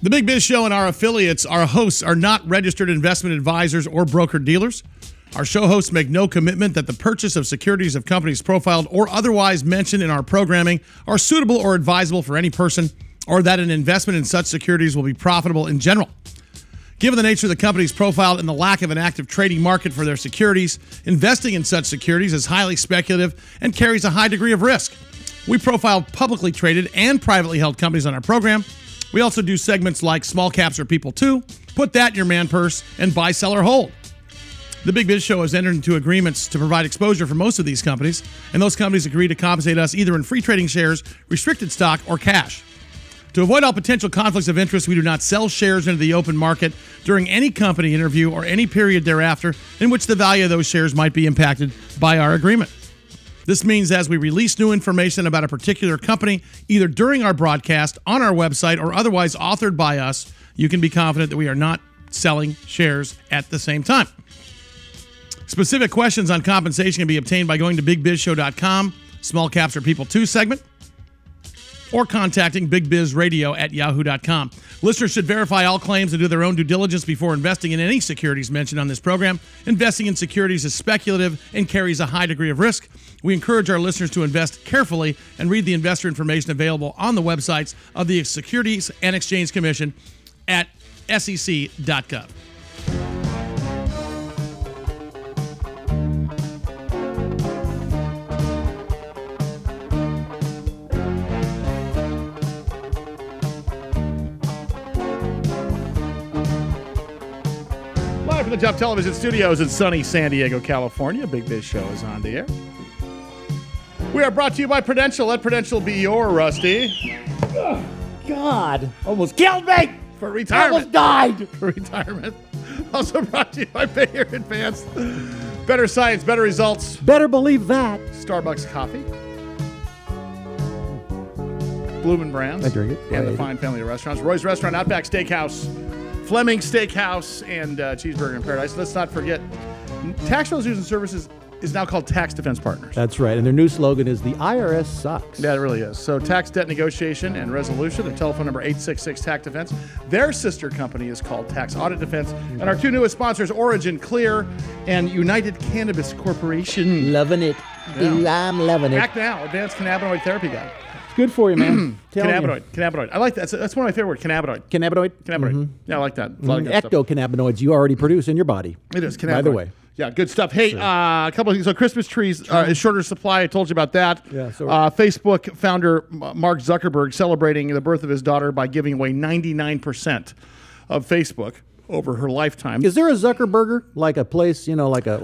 The Big Biz Show and our affiliates, our hosts, are not registered investment advisors or broker-dealers. Our show hosts make no commitment that the purchase of securities of companies profiled or otherwise mentioned in our programming are suitable or advisable for any person, or that an investment in such securities will be profitable in general. Given the nature of the companies profiled and the lack of an active trading market for their securities, investing in such securities is highly speculative and carries a high degree of risk. We profile publicly traded and privately held companies on our program. We also do segments like Small Caps or People Too, Put That in Your Man Purse, and Buy, Sell, or Hold. The Big Biz Show has entered into agreements to provide exposure for most of these companies, and those companies agree to compensate us either in free trading shares, restricted stock, or cash. To avoid all potential conflicts of interest, we do not sell shares into the open market during any company interview or any period thereafter in which the value of those shares might be impacted by our agreement. This means as we release new information about a particular company, either during our broadcast, on our website, or otherwise authored by us, you can be confident that we are not selling shares at the same time. Specific questions on compensation can be obtained by going to bigbizshow.com, Small Caps or People Too segment, or contacting bigbizradio@yahoo.com. Listeners should verify all claims and do their own due diligence before investing in any securities mentioned on this program. Investing in securities is speculative and carries a high degree of risk. We encourage our listeners to invest carefully and read the investor information available on the websites of the Securities and Exchange Commission at sec.gov. Live from the Top Television Studios in sunny San Diego, California, Big Biz Show is on the air. We are brought to you by Prudential. Let Prudential be your Rusty. Oh, God, almost killed me. For retirement. Almost died. For retirement. Also brought to you by Bayer Advanced. Better science, better results. Better believe that. Starbucks coffee. Bloomin' Brands. I drink it. And the fine family of restaurants. Roy's Restaurant, Outback Steakhouse, Fleming Steakhouse, and Cheeseburger in Paradise. Let's not forget, Tax Resolution Services is now called Tax Defense Partners. That's right. And their new slogan is the IRS sucks. Yeah, it really is. So tax debt negotiation and resolution. Their telephone number 866-TAX Defense. Their sister company is called Tax Audit Defense. And our two newest sponsors, Origin Clear and United Cannabis Corporation. Loving it. Yeah. I'm loving it. Act Now, Advanced Cannabinoid Therapy Guide. It's good for you, man. Cannabinoid. I like that. That's one of my favorite words, cannabinoid. Cannabinoid? Mm-hmm. Yeah, I like that. A lot of good stuff. Ectocannabinoids you already produce in your body. It is, cannabinoid. By the way. Yeah, good stuff. Hey, a couple of things. So Christmas trees is shorter supply. I told you about that. Yeah, so Facebook founder Mark Zuckerberg celebrating the birth of his daughter by giving away 99% of Facebook over her lifetime. Is there a Zuckerberger, like a place, like a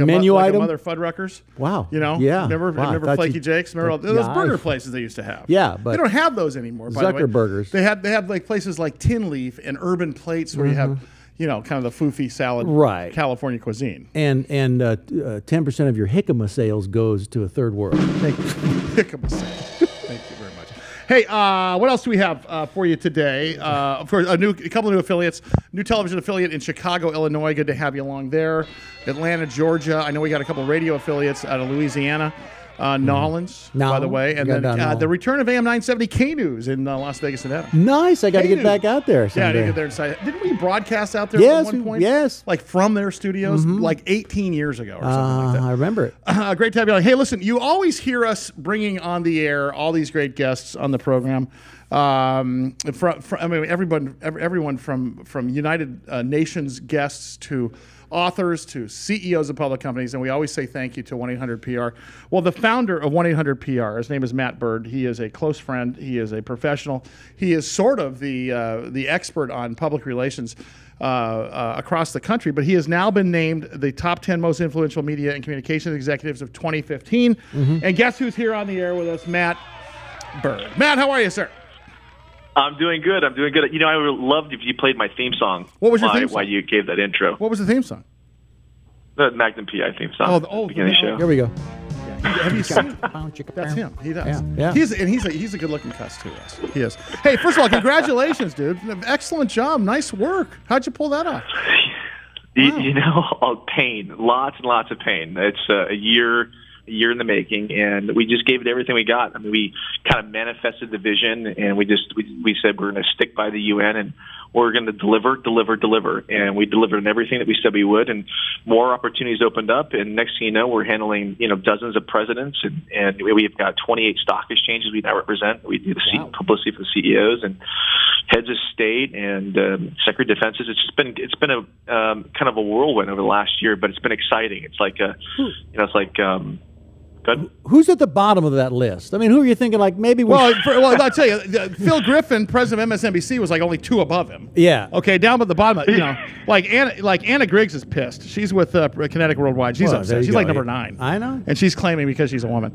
menu item? Like a Mother Fuddruckers. Wow. Yeah. Remember Flaky Jake's? Remember those burger places they used to have? Yeah, but they don't have those anymore. By the way, Zuckerburgers. They have like places like Tin Leaf and Urban Plates where you have. Kind of the foofy salad, right? California cuisine, and 10% of your jicama sales goes to a third world. Thank you. Jicama sales. Thank you very much. Hey, what else do we have for you today? Of course, a couple of new affiliates. New television affiliate in Chicago, Illinois. Good to have you along there. Atlanta, Georgia. I know we got a couple of radio affiliates out of Louisiana. Nolans, by the way, and then the return of AM 970 K News in Las Vegas, Nevada. Nice, I got to get back out there someday. Yeah, to get there inside. Didn't we broadcast out there at one point? Yes, like from their studios, like 18 years ago or something like that. I remember it. Great to have you on. Hey, listen, you always hear us bringing on the air all these great guests on the program. Everyone from United Nations guests to authors to CEOs of public companies, and we always say thank you to 1-800-PR. Well, the founder of 1-800-PR, his name is Matt Bird. He is a close friend. He is a professional. He is sort of the expert on public relations across the country, but he has now been named the top 10 most influential media and communications executives of 2015. And guess who's here on the air with us? Matt Bird. Matt, how are you, sir? I'm doing good. I would love if you played my theme song. What was your theme song? While you gave that intro. What was the theme song? The Magnum PI theme song. Beginning of the show. Here we go. Have you seen it? That's him. He does. Yeah. He's a good-looking cuss too. He is. Hey, first of all, congratulations, dude. Excellent job. Nice work. How'd you pull that off? Wow. Pain. Lots and lots of pain. It's a year a year in the making, and we just gave it everything we got. I mean, we kind of manifested the vision, and we said we're going to stick by the UN, and we're going to deliver, and we delivered on everything that we said we would, and more opportunities opened up, and next thing you know, we're handling dozens of presidents, and we've got 28 stock exchanges we now represent. We do the publicity for the CEOs and heads of state and Secretary of Defenses. It's been a kind of a whirlwind over the last year, but it's been exciting. It's like good. Who's at the bottom of that list? I mean, who are you thinking? Like maybe. I'll tell you, Phil Griffin, president of MSNBC, was like only 2 above him. Yeah. Okay, down at the bottom, like Anna Griggs is pissed. She's with Kinetic Worldwide. She's upset. She's like number 9. I know. And she's claiming because she's a woman.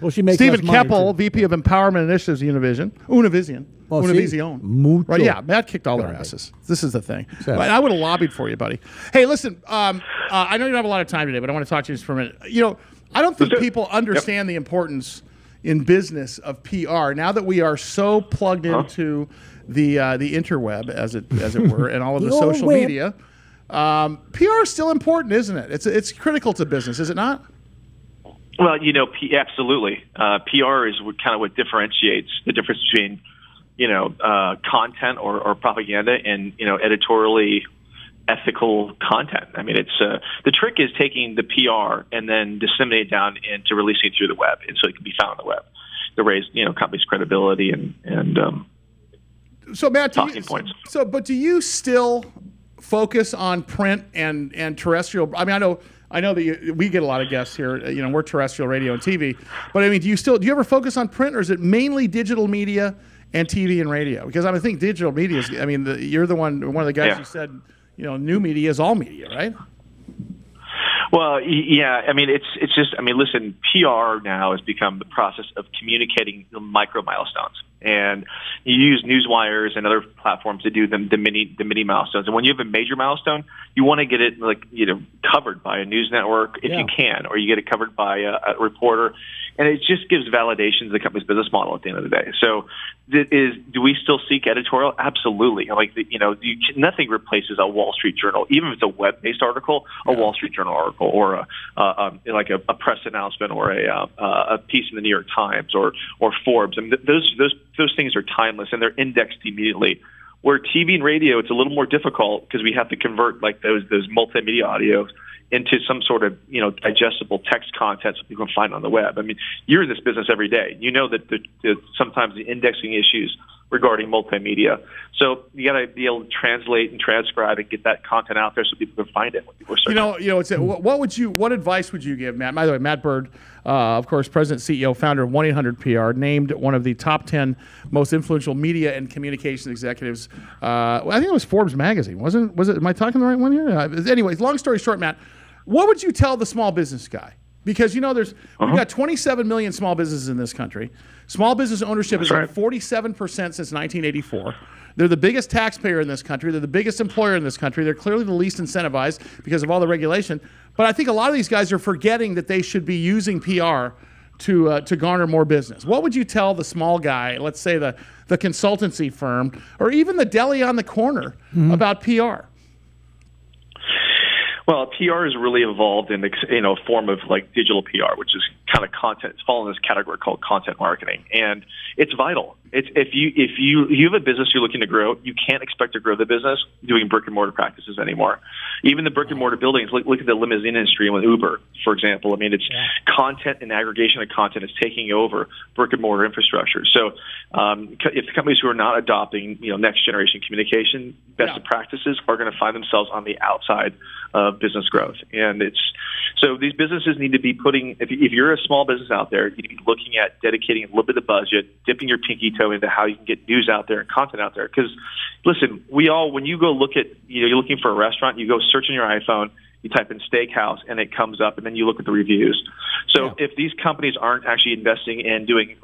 She makes Stephen Keppel, VP of Empowerment Initiatives, Univision. Univision. Right, yeah, Matt kicked all their asses. This is the thing. But I would have lobbied for you, buddy. Hey, listen, I know you don't have a lot of time today, but I want to talk to you just for a minute. I don't think people understand the importance in business of PR now that we are so plugged into the interweb, as it were, and all of the social media. PR is still important, isn't it? It's critical to business, is it not? Well, absolutely. PR is kind of what differentiates the difference between, content or propaganda and, editorially ethical content. I mean, it's the trick is taking the PR and then disseminate it down into releasing it through the web, and so it can be found on the web to raise, companies' credibility and so Matt, talking points. But do you still focus on print and terrestrial? I mean, I know that we get a lot of guests here. We're terrestrial radio and TV. But I mean, do you ever focus on print, or is it mainly digital media and TV and radio? Because I think digital media is. I mean, you're one of the guys who said, new media is all media, right? Well, yeah. I mean, it's just. I mean, listen, PR now has become the process of communicating the micro milestones, and you use news wires and other platforms to do the mini milestones. And when you have a major milestone, you want to get it covered by a news network if you can, or you get it covered by a reporter, and it just gives validation to the company's business model at the end of the day. So, do we still seek editorial? Absolutely. Nothing replaces a Wall Street Journal, even if it's a web-based article, a Wall Street Journal article, or a press announcement, or a piece in the New York Times or Forbes. I mean, those things are timeless, and they're indexed immediately. Where TV and radio, it's a little more difficult because we have to convert those multimedia audios into some sort of digestible text content so people can find it on the web. I mean, you're in this business every day. You know that sometimes the indexing issues regarding multimedia. So you got to be able to translate and transcribe and get that content out there so people can find it when people are searching. What advice would you give, Matt? By the way, Matt Bird, of course, President, CEO, founder of 1-800-PR, named one of the top 10 most influential media and communications executives. I think it was Forbes magazine, wasn't it? Was it? Am I talking the right one here? Anyways, long story short, Matt, what would you tell the small business guy? Because we've got 27 million small businesses in this country. Small business ownership is up 47% since 1984. They're the biggest taxpayer in this country. They're the biggest employer in this country. They're clearly the least incentivized because of all the regulation. But I think a lot of these guys are forgetting that they should be using PR to garner more business. What would you tell the small guy, let's say the consultancy firm, or even the deli on the corner about PR? Well, PR has really evolved in a form of digital PR, which is kind of content. It's fallen in this category called content marketing, and it's vital. If you have a business you're looking to grow, you can't expect to grow the business doing brick and mortar practices anymore. Even the brick and mortar buildings, look at the limousine industry with Uber, for example. I mean, it's content and aggregation of content is taking over brick and mortar infrastructure. So, if the companies who are not adopting next generation communication best practices are going to find themselves on the outside of business growth, and so these businesses need to be putting. If you're a small business out there, you need to be looking at dedicating a little bit of budget, dipping your pinky toe into how you can get news out there and content out there. Because listen, when you go look at you're looking for a restaurant, you go search on your iPhone, you type in steakhouse, and it comes up, and then you look at the reviews. So if these companies aren't actually investing in doing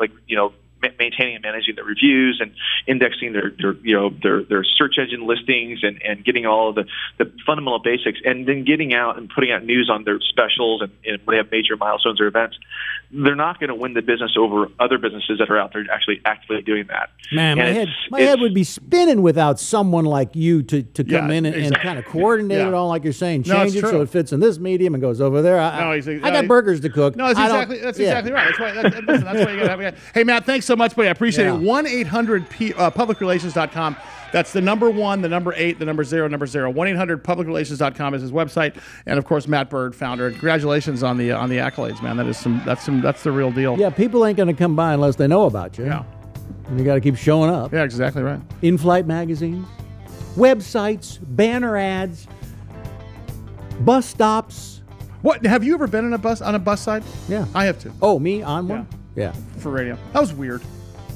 maintaining and managing their reviews and indexing their search engine listings and getting all of the fundamental basics, and then getting out and putting out news on their specials and when they have major milestones or events. They're not going to win the business over other businesses that are out there actually actively doing that. Man, my head would be spinning without someone like you to come in and kind of coordinate it all, like you're saying. Change it so it fits in this medium and goes over there. I got burgers to cook. No, that's exactly right. That's why you got to have. Hey, Matt, thanks so much, buddy. I appreciate it. 1-800-publicrelations.com. That's the number 1, the number 8, the number 0, number 0. 1-800-publicrelations.com is his website, and of course, Matt Bird, founder. Congratulations on the accolades, man. That's the real deal. Yeah, people ain't going to come by unless they know about you. Yeah, and you got to keep showing up. Yeah, exactly right. In-flight magazines, websites, banner ads, bus stops. What? Have you ever been on a bus side? Yeah, I have too. Oh, me on one? Yeah. For radio. That was weird.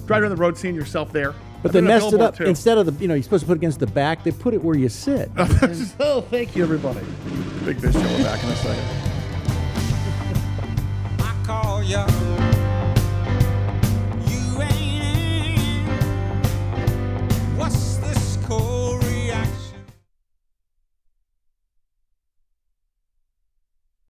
Driving on the road, seeing yourself there. But they messed it up. Too. Instead of you're supposed to put it against the back, they put it where you sit. Oh, thank you, everybody. Big Biz Show. We're back in a second. I call you.